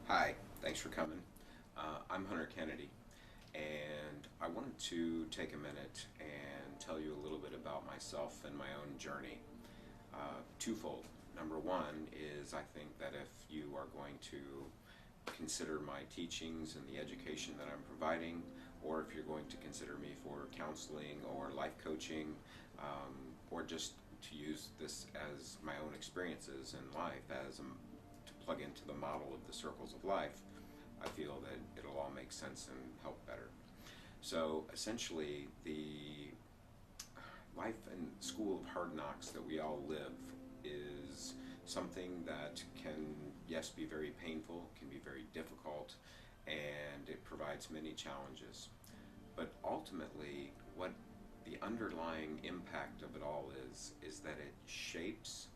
Hi, thanks for coming. I'm Hunter Kennedy, and I wanted to take a minute and tell you a little bit about myself and my own journey. Twofold. Number one is I think that if you are going to consider my teachings and the education that I'm providing, or if you're going to consider me for counseling or life coaching, or just to use this as my own experiences in life to plug into the model of the circles of life, I feel that it'll all make sense and help better. So essentially, the life and school of hard knocks that we all live is something that can, yes, be very painful, can be very difficult, and it provides many challenges. But ultimately, what the underlying impact of it all is that it shapes,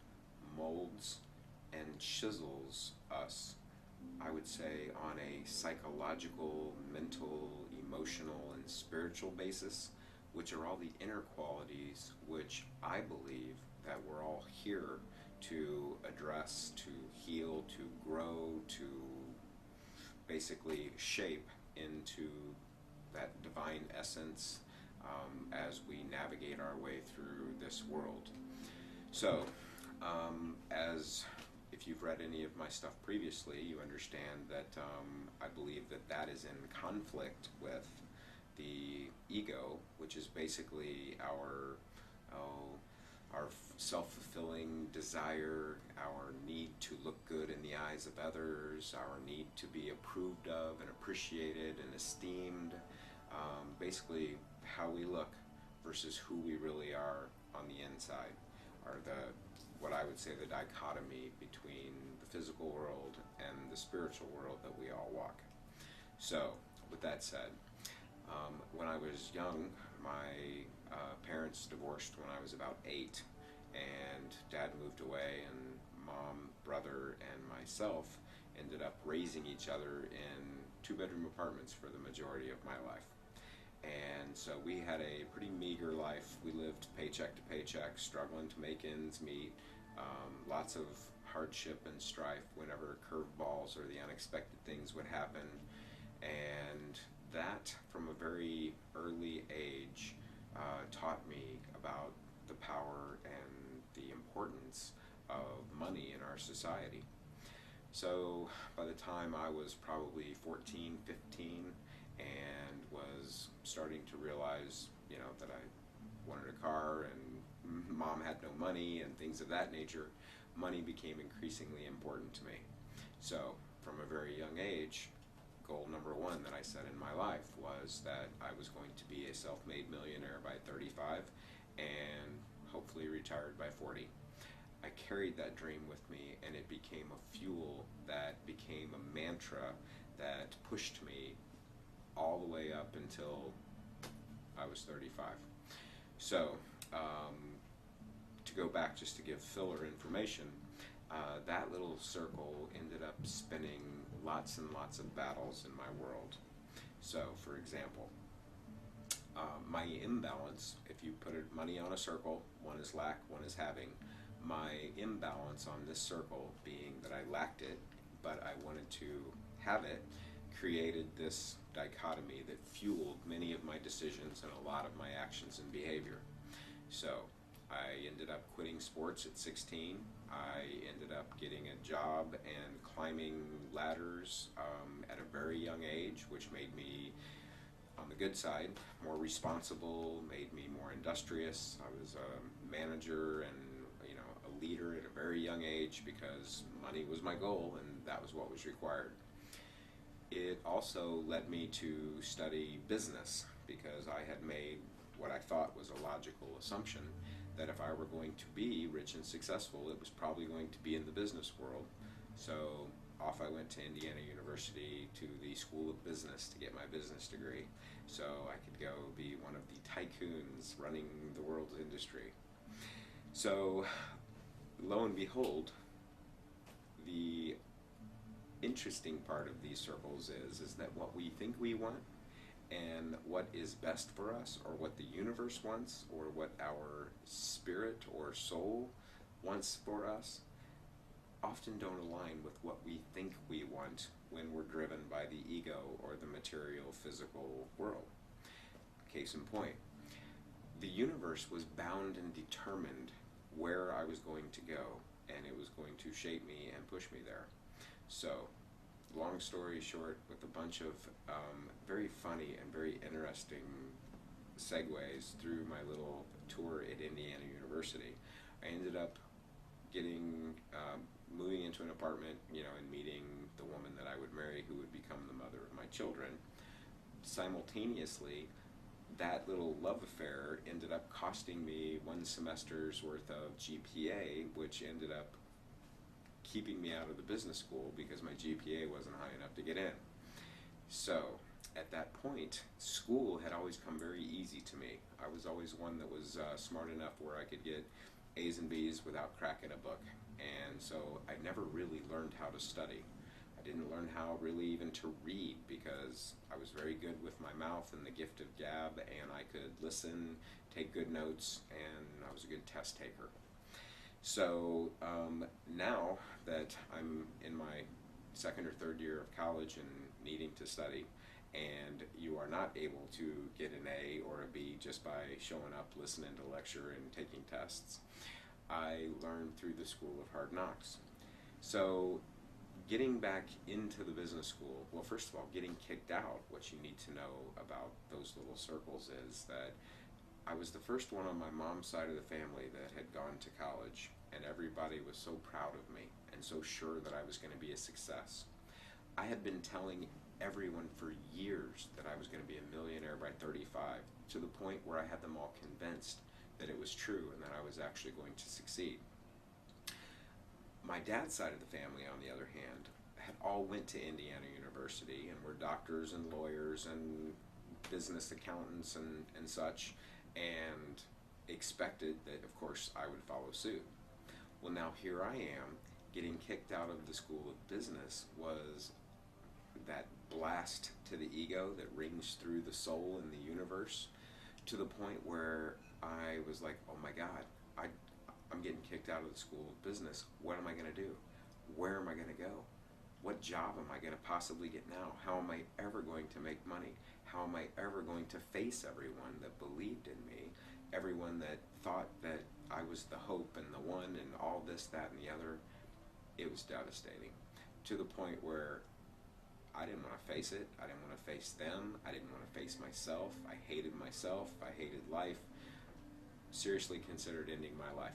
molds, and chisels us, I would say, on a psychological, mental, emotional, and spiritual basis, which are all the inner qualities which I believe that we're all here to address, to heal, to grow, to basically shape into that divine essence as we navigate our way through this world. So, as if you've read any of my stuff previously, you understand that I believe that that is in conflict with the ego, which is basically oh, our self-fulfilling desire, our need to look good in the eyes of others, our need to be approved of and appreciated and esteemed, basically how we look versus who we really are on the inside, are the what I would say the dichotomy between the physical world and the spiritual world that we all walk. So, with that said, when I was young, my parents divorced when I was about 8, and Dad moved away, and Mom, brother, and myself ended up raising each other in two-bedroom apartments for the majority of my life. And so we had a pretty meager life. We lived paycheck to paycheck, struggling to make ends meet. Lots of hardship and strife whenever curveballs or the unexpected things would happen. And that, from a very early age, taught me about the power and the importance of money in our society. So by the time I was probably 14, 15, and was starting to realize, that I wanted a car and mom had no money and things of that nature, money became increasingly important to me. So from a very young age, goal number one that I set in my life was that I was going to be a self-made millionaire by 35 and hopefully retired by 40. I carried that dream with me, and it became a fuel that became a mantra that pushed me all the way up until I was 35. So, to go back just to give filler information, that little circle ended up spinning lots and lots of battles in my world. So, for example, my imbalance, if you put money on a circle, one is lack, one is having. My imbalance on this circle, being that I lacked it, but I wanted to have it, created this dichotomy that fueled many of my decisions and a lot of my actions and behavior. So I ended up quitting sports at 16. I ended up getting a job and climbing ladders at a very young age, which made me, on the good side, more responsible, made me more industrious. I was a manager and a leader at a very young age because money was my goal and that was what was required. It also led me to study business because I had made what I thought was a logical assumption that if I were going to be rich and successful, it was probably going to be in the business world. So off I went to Indiana University to the School of Business to get my business degree so I could go be one of the tycoons running the world's industry. So lo and behold, the interesting part of these circles is that what we think we want and what is best for us, or what the universe wants, or what our spirit or soul wants for us, often don't align with what we think we want when we're driven by the ego or the material, physical world. Case in point, the universe was bound and determined where I was going to go, and it was going to shape me and push me there. So, long story short, with a bunch of very funny and very interesting segues through my little tour at Indiana University, I ended up getting moving into an apartment, and meeting the woman that I would marry, who would become the mother of my children. Simultaneously, that little love affair ended up costing me one semester's worth of GPA, which ended up keeping me out of the business school because my GPA wasn't high enough to get in. So, at that point, school had always come very easy to me. I was always one that was smart enough where I could get A's and B's without cracking a book. And so I never really learned how to study. I didn't learn how really even to read because I was very good with my mouth and the gift of gab, and I could listen, take good notes, and I was a good test taker. So now that I'm in my second or third year of college and needing to study, and you are not able to get an A or a B just by showing up, listening to lecture, and taking tests, I learned through the School of Hard Knocks. So getting back into the business school, well, first of all, getting kicked out, what you need to know about those little circles is that I was the first one on my mom's side of the family that had gone to college, and everybody was so proud of me and so sure that I was going to be a success. I had been telling everyone for years that I was going to be a millionaire by 35, to the point where I had them all convinced that it was true and that I was actually going to succeed. My dad's side of the family, on the other hand, had all went to Indiana University and were doctors and lawyers and business accountants and such, and expected that, of course, I would follow suit. Well, now here I am, getting kicked out of the School of Business was that blast to the ego that rings through the soul and the universe, to the point where I was like, oh my God, I'm getting kicked out of the School of Business. What am I going to do? Where am I going to go? What job am I going to possibly get now? How am I ever going to make money? How am I ever going to face everyone that believed in me? Everyone that thought that I was the hope and the one and all this, that, and the other. It was devastating, to the point where I didn't want to face it. I didn't want to face them. I didn't want to face myself. I hated myself. I hated life. Seriously considered ending my life.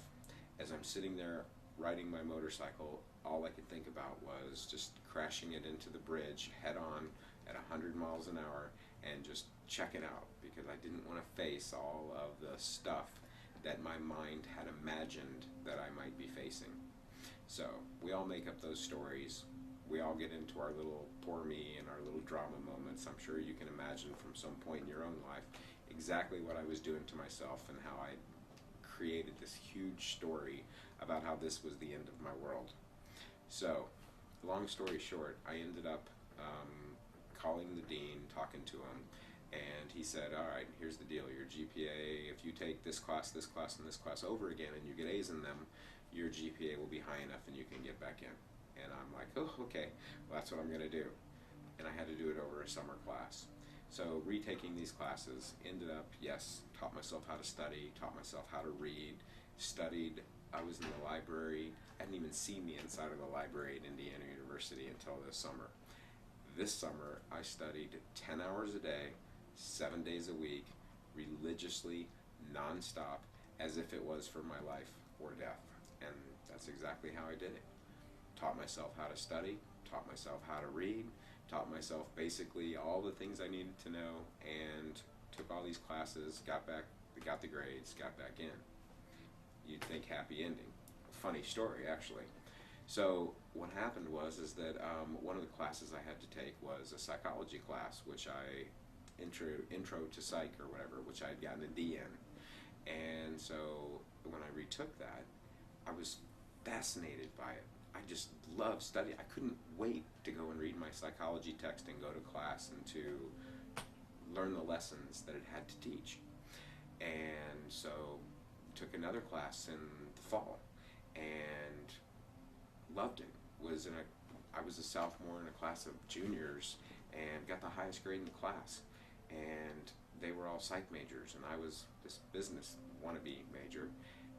As I'm sitting there riding my motorcycle, all I could think about was just crashing it into the bridge head on at 100 miles an hour and just checking out, because I didn't want to face all of the stuff that my mind had imagined that I might be facing. So we all make up those stories. We all get into our little poor me and our little drama moments. I'm sure you can imagine from some point in your own life exactly what I was doing to myself and how I created this huge story about how this was the end of my world. So, long story short, I ended up calling the dean, talking to him, and he said, all right, here's the deal. Your GPA, if you take this class, and this class over again, and you get A's in them, your GPA will be high enough and you can get back in. And I'm like, oh, okay, well, that's what I'm going to do. And I had to do it over a summer class. So retaking these classes, ended up, yes, taught myself how to study, taught myself how to read, studied. I was in the library. I hadn't even seen the inside of the library at Indiana University until this summer. This summer, I studied 10 hours a day, 7 days a week, religiously, nonstop, as if it was for my life or death. And that's exactly how I did it. Taught myself how to study, taught myself how to read, taught myself basically all the things I needed to know, and took all these classes, got the grades, got back in. You'd think happy ending. Funny story, actually. So what happened was that one of the classes I had to take was a psychology class, which intro to psych or whatever, which I had gotten a D in. And so when I retook that, I was fascinated by it. I just loved studying. I couldn't wait to go and read my psychology text and go to class and to learn the lessons that it had to teach. And so took another class in the fall and loved it. I was a sophomore in a class of juniors and got the highest grade in the class. And they were all psych majors, and I was this business wannabe major.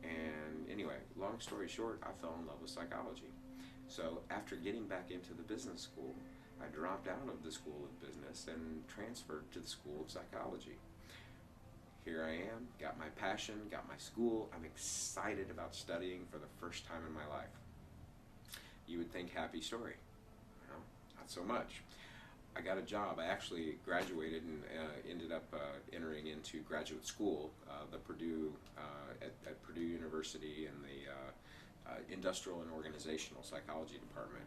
And anyway, long story short, I fell in love with psychology. So after getting back into the business school, I dropped out of the School of Business and transferred to the School of Psychology. Here I am, got my passion, got my school. I'm excited about studying for the first time in my life. You would think happy story. Well, not so much. I got a job. I actually graduated and ended up entering into graduate school, the Purdue at Purdue University in the Industrial and Organizational Psychology Department.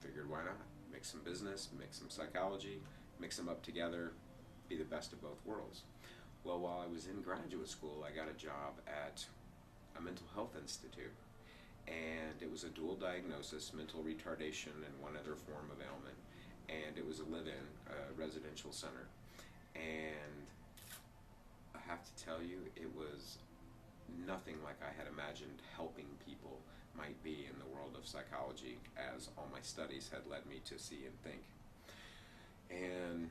Figured why not? Mix some business, mix some psychology, mix them up together, be the best of both worlds. Well, while I was in graduate school, I got a job at a mental health institute, and it was a dual diagnosis, mental retardation and one other form of ailment, and it was a live-in residential center. And I have to tell you, it was nothing like I had imagined helping people might be in the world of psychology, as all my studies had led me to see and think. And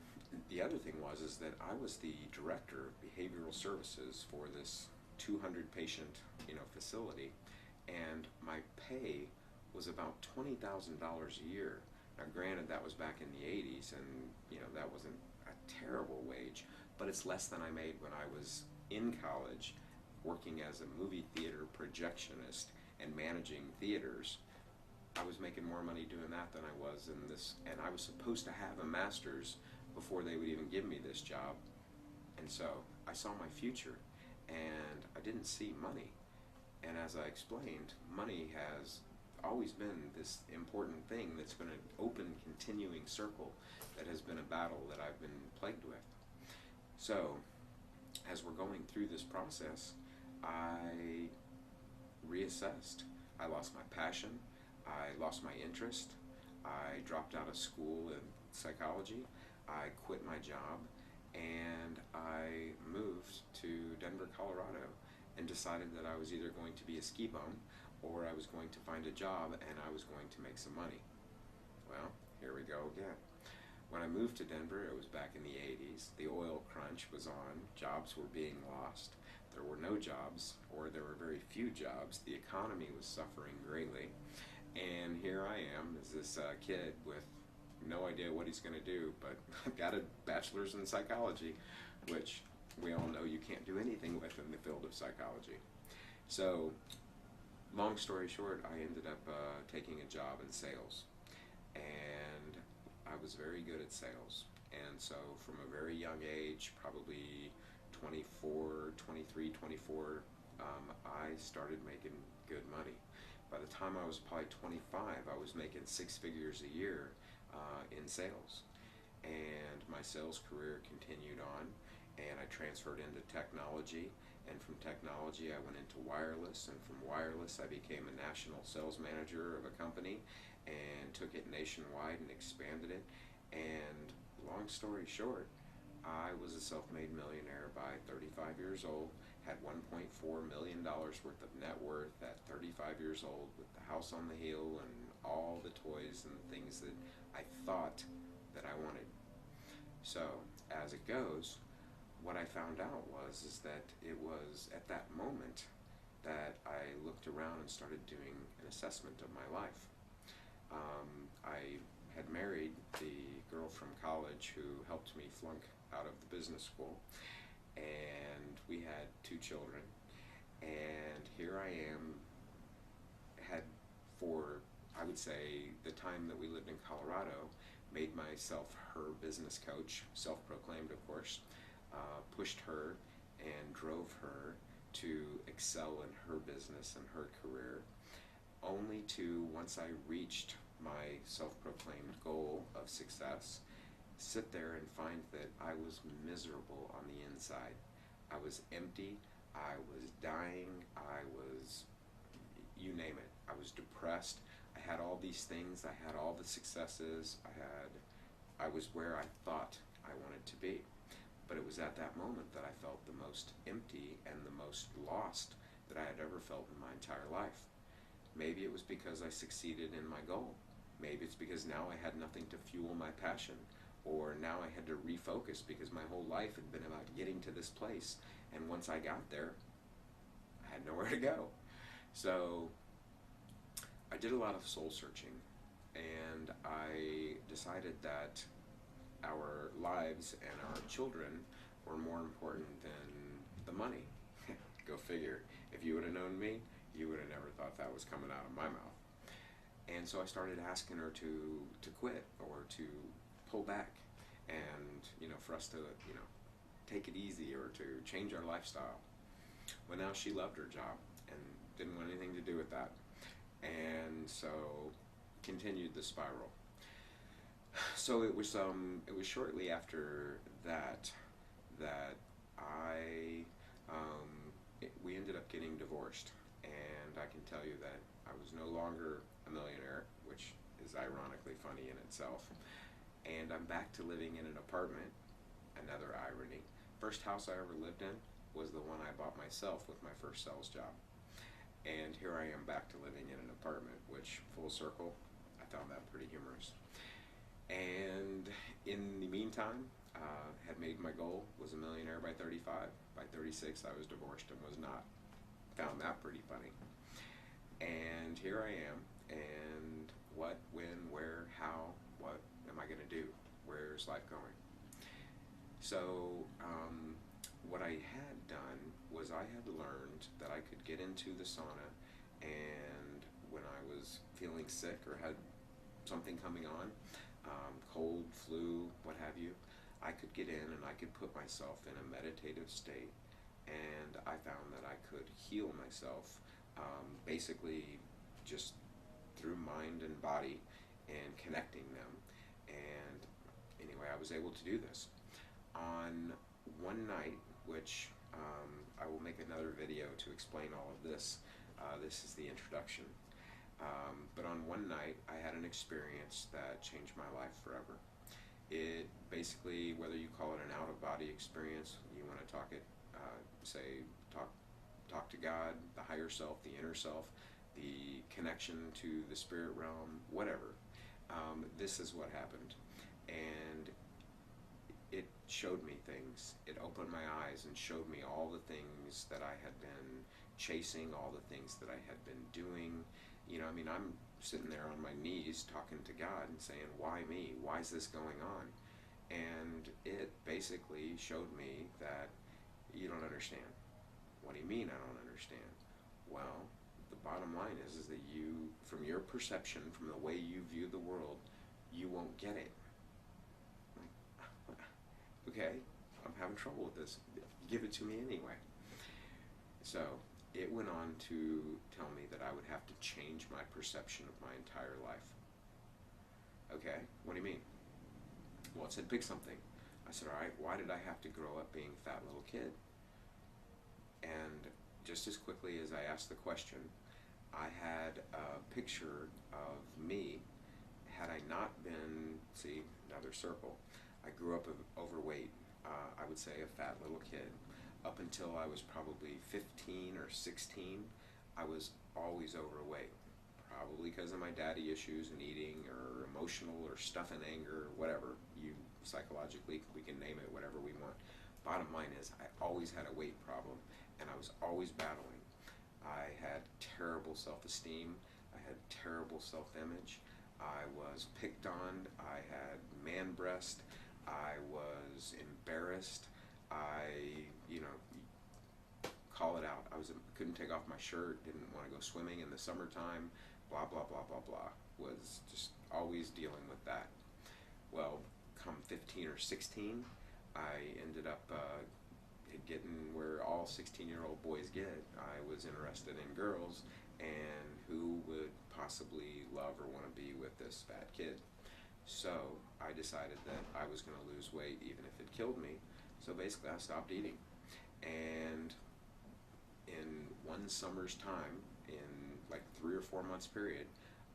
the other thing was is that I was the director of behavioral services for this 200 patient facility, and my pay was about $20,000 a year. Now granted, that was back in the 80s, and that wasn't a terrible wage, but it's less than I made when I was in college working as a movie theater projectionist and managing theaters. I was making more money doing that than I was in this, and I was supposed to have a master's before they would even give me this job. And so I saw my future, and I didn't see money. And as I explained, money has always been this important thing that's been an open, continuing circle that has been a battle that I've been plagued with. So as we're going through this process, I reassessed. I lost my passion. I lost my interest. I dropped out of school in psychology. I quit my job, and I moved to Denver, Colorado, and decided that I was either going to be a ski bum or I was going to find a job and I was going to make some money. Well, here we go again. When I moved to Denver, it was back in the 80s. The oil crunch was on. Jobs were being lost. There were no jobs, or there were very few jobs. The economy was suffering greatly. And here I am as this kid with no idea what he's going to do, but I've got a bachelor's in psychology, which we all know you can't do anything with in the field of psychology. So, long story short, I ended up taking a job in sales. And I was very good at sales. And so from a very young age, probably 24, 23, 24, I started making good money. By the time I was probably 25, I was making six figures a year in sales. And my sales career continued on, and I transferred into technology. And from technology, I went into wireless, and from wireless, I became a national sales manager of a company and took it nationwide and expanded it. And long story short, I was a self-made millionaire by 35 years old, had $1.4 million worth of net worth at 35 years old, with the house on the hill and all the toys and things that I thought that I wanted. So, as it goes, what I found out is that it was at that moment that I looked around and started doing an assessment of my life. I had married the girl from college who helped me flunk out of the business school, and we had 2 children. And here I am, had for, I would say, the time that we lived in Colorado, made myself her business coach, self-proclaimed of course, pushed her and drove her to excel in her business and her career, only to, once I reached my self-proclaimed goal of success, sit there and find that I was miserable on the inside. I was empty, I was dying, I was, you name it. I was depressed. I had all these things, I had all the successes, I was where I thought I wanted to be. But it was at that moment that I felt the most empty and the most lost that I had ever felt in my entire life. Maybe it was because I succeeded in my goal. Maybe it's because now I had nothing to fuel my passion, or now I had to refocus because my whole life had been about getting to this place, and once I got there, I had nowhere to go. So I did a lot of soul searching, and I decided that our lives and our children were more important than the money. Go figure. If you would have known me, you would have never thought that was coming out of my mouth. And so I started asking her to quit or to pull back, and for us to take it easy or to change our lifestyle. Well, now she loved her job and didn't want anything to do with that, and so continued the spiral. So it was shortly after that that we ended up getting divorced, and I can tell you that I was no longer a millionaire, which is ironically funny in itself, and I'm back to living in an apartment. Another irony. First house I ever lived in was the one I bought myself with my first sales job, and here I am back to living in an apartment, which, full circle, I found that pretty humorous. And in the meantime, had made my goal, was a millionaire by 35. By 36, I was divorced and was not. Found that pretty funny. And here I am, and what, when, where, how, what am I going to do? Where's life going? So what I had done was I had learned that I could get into the sauna, and when I was feeling sick or had something coming on, cold, flu, what have you, I could get in and I could put myself in a meditative state, and I found that I could heal myself basically just through mind and body and connecting them. And anyway, I was able to do this. On one night, which I will make another video to explain all of this. This is the introduction. But on one night, I had an experience that changed my life forever. It basically, whether you call it an out-of-body experience, you want to talk it, talk to God, the higher self, the inner self, the connection to the spirit realm, whatever. This is what happened, and it showed me things. It opened my eyes and showed me all the things that I had been chasing, all the things that I had been doing. I'm sitting there on my knees talking to God and saying, why me? Why is this going on? And it basically showed me that you don't understand. What do you mean I don't understand? Well, the bottom line is that you, from your perception, from the way you view the world, you won't get it. Okay, I'm having trouble with this. Give it to me anyway. So it went on to tell me that I would have to change my perception of my entire life. Okay, what do you mean? Well, it said pick something. I said, all right, why did I have to grow up being a fat little kid? And just as quickly as I asked the question, I had a picture of me. Had I not been, see, another circle, I grew up overweight, I would say a fat little kid. Up until I was probably 15 or 16, I was always overweight. Probably because of my daddy issues and eating, or emotional, or stuff and anger, or whatever. You psychologically, we can name it whatever we want. Bottom line is, I always had a weight problem, and I was always battling. I had terrible self-esteem. I had terrible self-image. I was picked on. I had man breast. I was embarrassed. Call it out. Couldn't take off my shirt, didn't want to go swimming in the summertime, blah, blah, blah, blah, blah. Was just always dealing with that. Well, come 15 or 16, I ended up getting where all 16-year-old boys get. I was interested in girls and who would possibly love or want to be with this fat kid. So I decided that I was going to lose weight even if it killed me. So basically I stopped eating. And in one summer's time, in like 3 or 4 months period,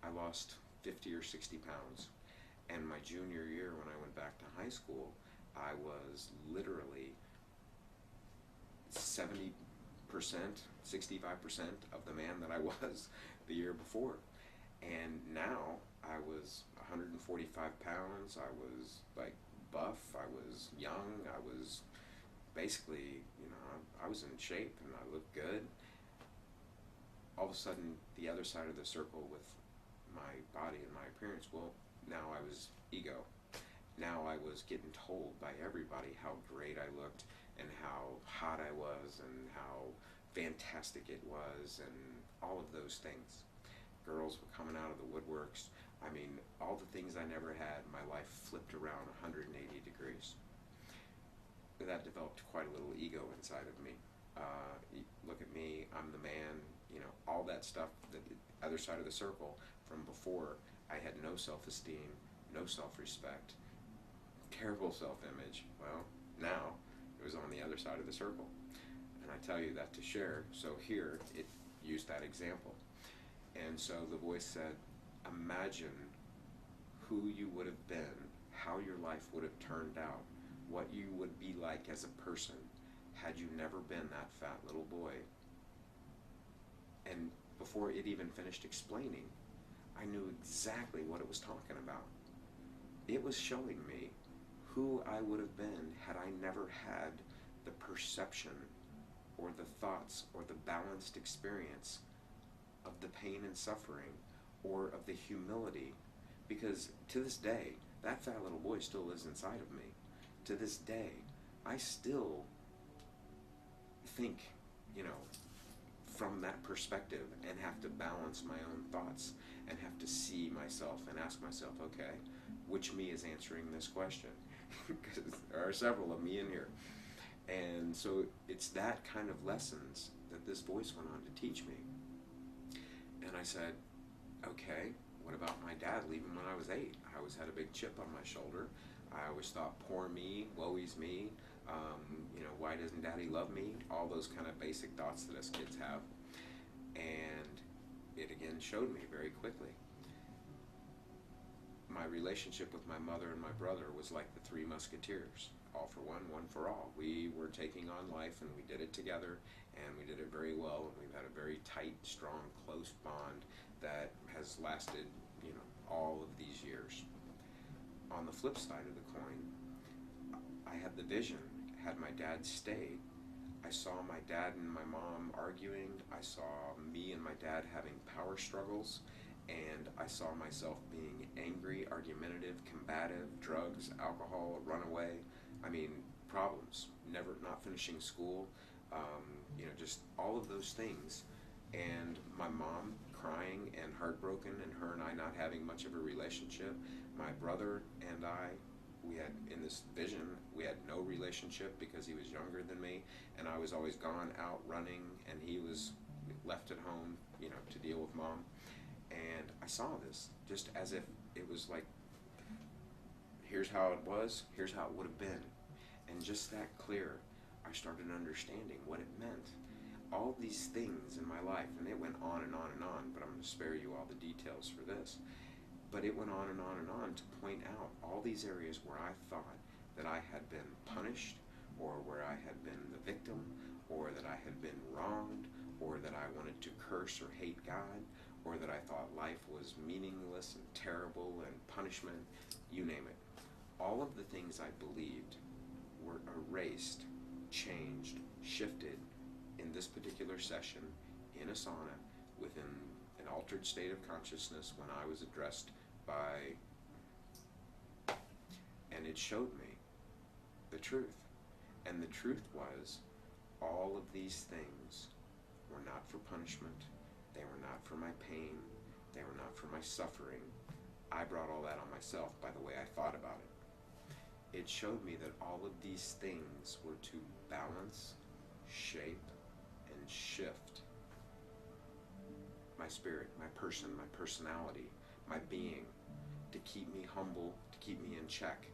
I lost 50 or 60 pounds. And my junior year, when I went back to high school, I was literally 70%, 65% of the man that I was the year before. And now I was 145 pounds. I was like buff. I was young. I was basically, I was in shape and I looked good. All of a sudden, the other side of the circle with my body and my appearance, well, now I was ego. Now I was getting told by everybody how great I looked and how hot I was and how fantastic it was and all of those things. Girls were coming out of the woodworks. I mean, all the things I never had, my life flipped around 180 degrees. That developed quite a little ego inside of me. Look at me, I'm the man, all that stuff, the other side of the circle from before. I had no self-esteem, no self-respect, terrible self-image. Well, now it was on the other side of the circle. And I tell you that to share. So here, it used that example. And so the voice said, imagine who you would have been, how your life would have turned out, what you would be like as a person had you never been that fat little boy. And before it even finished explaining, I knew exactly what it was talking about. It was showing me who I would have been had I never had the perception or the thoughts or the balanced experience of the pain and suffering or of the humility. Because to this day, that fat little boy still lives inside of me. To this day, I still think, from that perspective and have to balance my own thoughts and have to see myself and ask myself, okay, which me is answering this question? Because there are several of me in here. And so it's that kind of lessons that this voice went on to teach me. And I said, okay, what about my dad leaving when I was 8? I always had a big chip on my shoulder. I always thought, poor me, woe is me, why doesn't daddy love me? All those kind of basic thoughts that us kids have. And it again showed me very quickly. My relationship with my mother and my brother was like the Three Musketeers. All for one, one for all. We were taking on life and we did it together and we did it very well, and we've had a very tight, strong, close bond that has lasted, all of these years. On the flip side of the coin, I had the vision. Had my dad stayed, I saw my dad and my mom arguing. I saw me and my dad having power struggles, and I saw myself being angry, argumentative, combative, drugs, alcohol, runaway. I mean, problems, never not finishing school, just all of those things. And my mom crying and heartbroken, and her and I not having much of a relationship. My brother and I, we had, in this vision, we had no relationship because he was younger than me, and I was always gone out running, and he was left at home, to deal with mom. And I saw this just as if it was like, here's how it was, here's how it would have been. And just that clear, I started understanding what it meant. All these things in my life, and it went on and on and on, but I'm going to spare you all the details for this. But it went on and on and on to point out all these areas where I thought that I had been punished, or where I had been the victim, or that I had been wronged, or that I wanted to curse or hate God, or that I thought life was meaningless and terrible and punishment, you name it. All of the things I believed were erased, changed, shifted in this particular session in a sauna within an altered state of consciousness when I was addressed by, and it showed me the truth. And the truth was, all of these things were not for punishment. They were not for my pain. They were not for my suffering. I brought all that on myself by the way I thought about it. It showed me that all of these things were to balance, shape, and shift my spirit, my person, my personality, my being, to keep me humble, to keep me in check.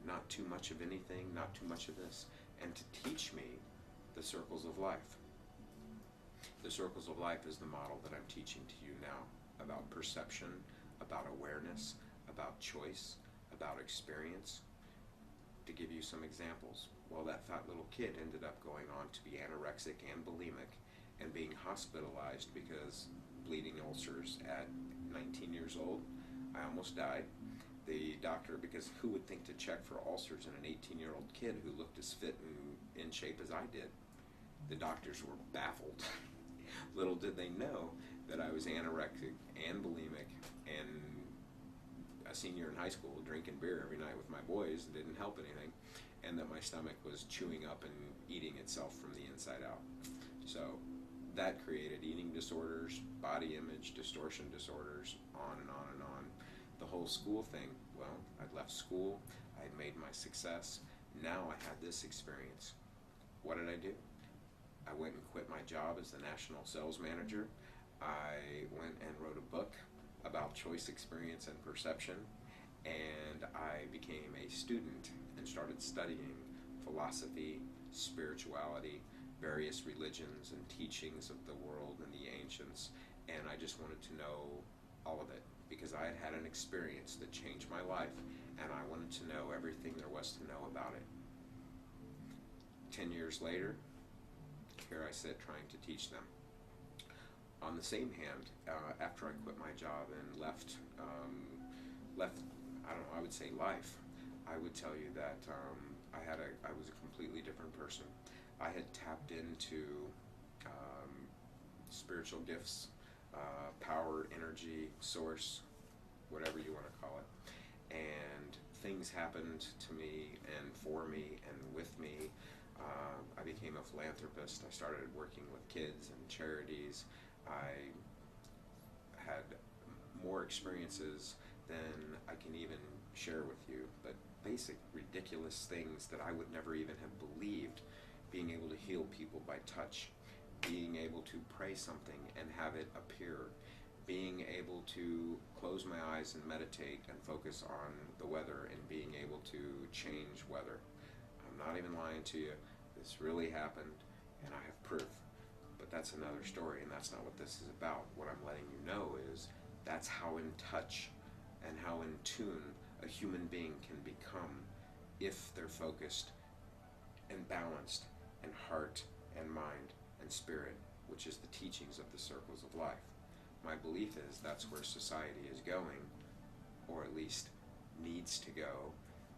Not too much of anything, not too much of this, and to teach me the circles of life. The circles of life is the model that I'm teaching to you now, about perception, about awareness, about choice, about experience. To give you some examples, well, that fat little kid ended up going on to be anorexic and bulimic and being hospitalized because bleeding ulcers at 19 years old. I almost died. The doctor, because who would think to check for ulcers in an 18-year-old kid who looked as fit and in shape as I did? The doctors were baffled. Little did they know that I was anorexic and bulimic and a senior in high school drinking beer every night with my boys didn't help anything, and that my stomach was chewing up and eating itself from the inside out. So that created eating disorders, body image distortion disorders, on and on and on. The whole school thing, well, I'd left school, I'd made my success, now I had this experience. What did I do? I went and quit my job as the national sales manager. I went and wrote a book about choice, experience, and perception, and I became a student and started studying philosophy, spirituality, various religions and teachings of the world and the ancients, and I just wanted to know all of it because I had had an experience that changed my life, and I wanted to know everything there was to know about it. 10 years later, here I sit trying to teach them. On the same hand, after I quit my job and left, I don't know, I would say life, I would tell you that I was a completely different person. I had tapped into spiritual gifts, power, energy, source, whatever you want to call it, and things happened to me and for me and with me. I became a philanthropist. I started working with kids and charities. I had more experiences than I can even share with you, but basic, ridiculous things that I would never even have believed. Being able to heal people by touch, being able to pray something and have it appear, being able to close my eyes and meditate and focus on the weather and being able to change weather. I'm not even lying to you. This really happened, and I have proof. But that's another story, and that's not what this is about. What I'm letting you know is that's how in touch and how in tune a human being can become if they're focused and balanced in heart and mind and spirit, which is the teachings of the circles of life. My belief is that's where society is going, or at least needs to go,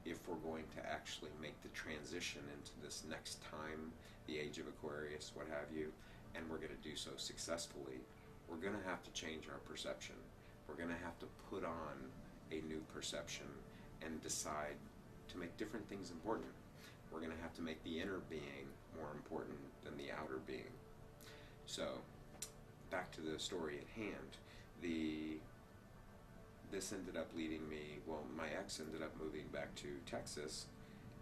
if we're going to actually make the transition into this next time, the age of Aquarius, what have you, and we're going to do so successfully. We're going to have to change our perception. We're going to have to put on a new perception and decide to make different things important. We're going to have to make the inner being more important than the outer being. So, back to the story at hand. This ended up leading me, well, my ex ended up moving back to Texas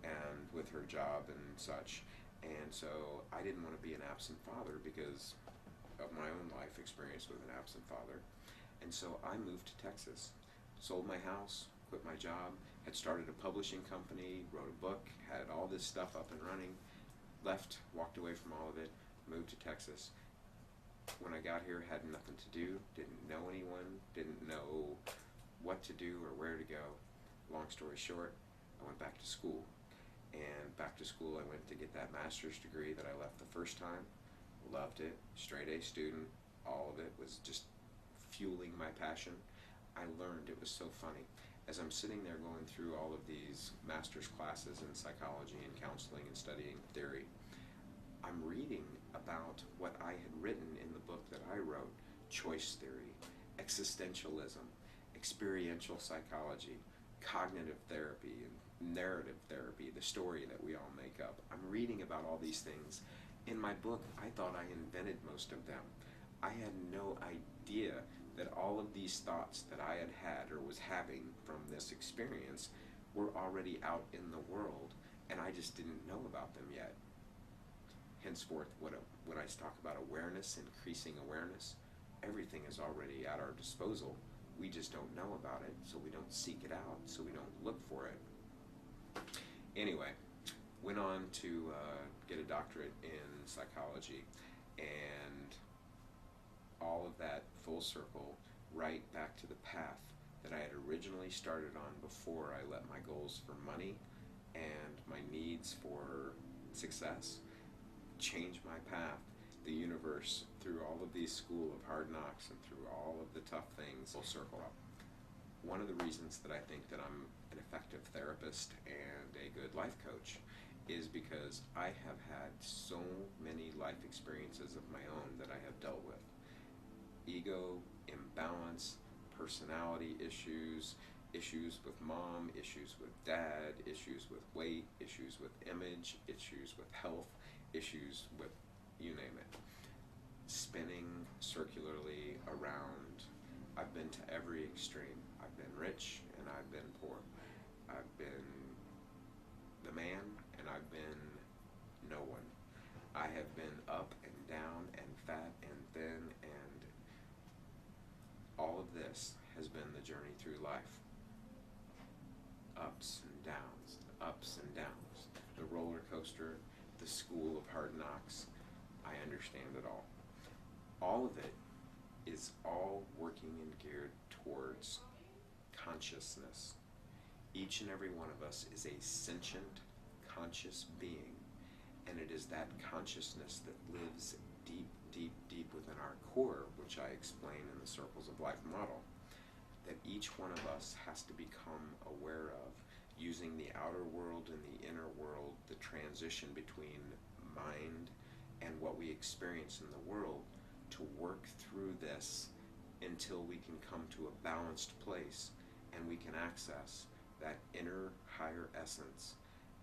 and with her job and such, and so I didn't want to be an absent father because of my own life experience with an absent father. And so I moved to Texas, sold my house, quit my job, had started a publishing company, wrote a book, had all this stuff up and running, left, walked away from all of it, moved to Texas. When I got here, had nothing to do, didn't know anyone, didn't know what to do or where to go. Long story short, I went back to school. And back to school, I went to get that master's degree that I left the first time. Loved it, straight A student, all of it was just fueling my passion. I learned, it was so funny. As I'm sitting there going through all of these master's classes in psychology and counseling and studying theory, I'm reading about what I had written in the book that I wrote, choice theory, existentialism, experiential psychology, cognitive therapy, and narrative therapy, the story that we all make up. I'm reading about all these things. In my book, I thought I invented most of them. I had no idea that all of these thoughts that I had had or was having from this experience were already out in the world, and I just didn't know about them yet. Henceforth, when I talk about awareness, increasing awareness, everything is already at our disposal. We just don't know about it, so we don't seek it out, so we don't look for it. Anyway, went on to get a doctorate in psychology, and all of that full circle right back to the path that I had originally started on before I let my goals for money and my needs for success change my path. The universe, through all of these school of hard knocks and through all of the tough things, will circle up. one of the reasons that I think that I'm an effective therapist and a good life coach is because I have had so many life experiences of my own that I have dealt with. Ego, imbalance, personality issues, issues with mom, issues with dad, issues with weight, issues with image, issues with health, issues with you name it. Spinning circularly around. I've been to every extreme. I've been rich and I've been poor. I've been the man and I've been no one. I have been up and down and fat and thin, and all of this has been the journey through life. Ups and downs, ups and downs. The roller coaster, the school of hard knocks. I understand it all. All of it is all working and geared towards consciousness. Each and every one of us is a sentient, conscious being, and it is that consciousness that lives deep, deep, deep within our core, which I explain in the Circles of Life model, that each one of us has to become aware of, using the outer world and the inner world, the transition between mind and what we experience in the world, to work through this until we can come to a balanced place and we can access that inner higher essence.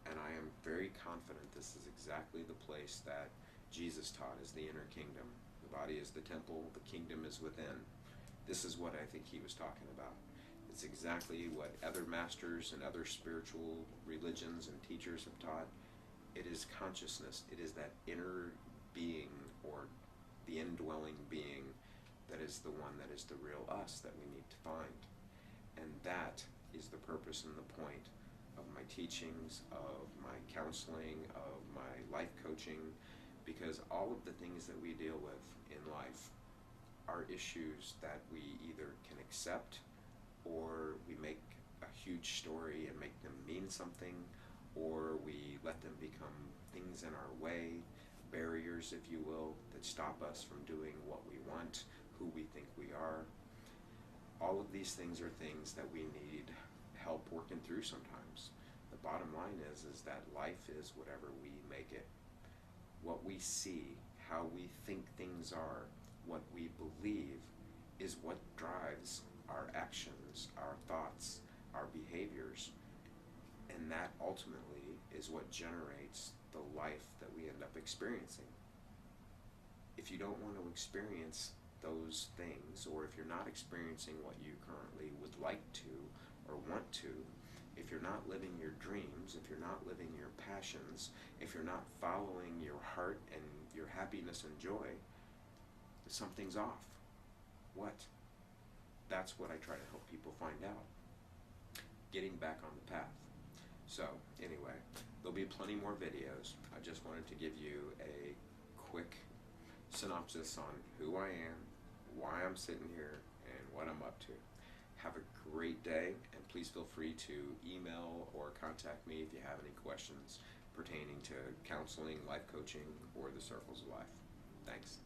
And I am very confident this is exactly the place that Jesus taught as the inner kingdom. The body is the temple, the kingdom is within. This is what I think he was talking about. It's exactly what other masters and other spiritual religions and teachers have taught. It is consciousness. It is that inner being, or the indwelling being, that is the one that is the real us that we need to find. And that is the purpose and the point of my teachings, of my counseling, of my life coaching, because all of the things that we deal with in life are issues that we either can accept, or we make a huge story and make them mean something, or we let them become things in our way, barriers, if you will, that stop us from doing what we want, who we think we are. All of these things are things that we need help working through sometimes. The bottom line is that life is whatever we make it. What we see, how we think things are, what we believe, is what drives our actions, our thoughts, our behaviors, and that ultimately is what generates the life that we end up experiencing. If you don't want to experience those things, or if you're not experiencing what you currently would like to or want to, if you're not living your dreams, if you're not living your passions, if you're not following your heart and your happiness and joy, something's off. What? That's what I try to help people find out. Getting back on the path. So, anyway, there'll be plenty more videos. I just wanted to give you a quick synopsis on who I am, why I'm sitting here, and what I'm up to. Have a great day, and please feel free to email or contact me if you have any questions pertaining to counseling, life coaching, or the Circles of Life. Thanks.